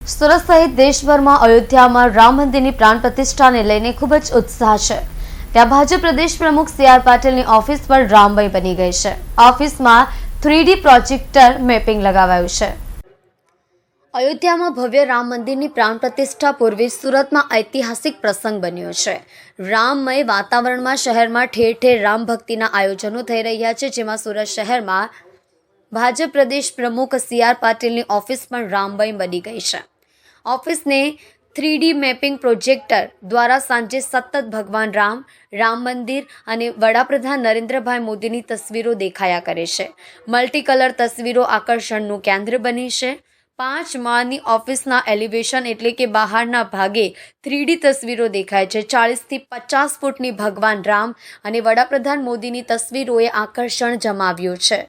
સુરત સહિત દેશભરમાં અયોધ્યામાં રામ મંદિરની પ્રાણ પ્રતિષ્ઠાને લઈને ખૂબ જ ઉત્સાહ છે। ત્યાં ભાજપ પ્રદેશ પ્રમુખ સી.આર. પાટીલની ઓફિસ પર રામમય બની ગઈ છે। ઓફિસમાં 3D પ્રોજેક્ટર મેપિંગ લગાવાયું છે। અયોધ્યામાં ભવ્ય રામ મંદિરની પ્રાણ પ્રતિષ્ઠા પૂર્વે સુરતમાં ઐતિહાસિક પ્રસંગ બન્યો છે। રામમય વાતાવરણમાં શહેરમાં ઠેર ઠેર રામ ભક્તિના આયોજનો થઈ રહ્યા છે, જેમાં સુરત શહેરમાં ભાજપ પ્રદેશ પ્રમુખ સી.આર. પાટીલની ઓફિસ પણ રામમય બની ગઈ છે। ઓફિસને 3D મેપિંગ પ્રોજેક્ટર દ્વારા સાંજે સતત ભગવાન રામ મંદિર અને વડાપ્રધાન નરેન્દ્રભાઈ મોદીની તસવીરો દેખાયા કરે છે। મલ્ટી કલર તસવીરો આકર્ષણનું કેન્દ્ર બની છે। 5 માળની ઓફિસના એલિવેશન એટલે કે બહારના ભાગે 3D તસવીરો દેખાય છે। 40 થી 50 ફૂટની ભગવાન રામ અને વડાપ્રધાન મોદીની તસવીરોએ આકર્ષણ જમાવ્યું છે।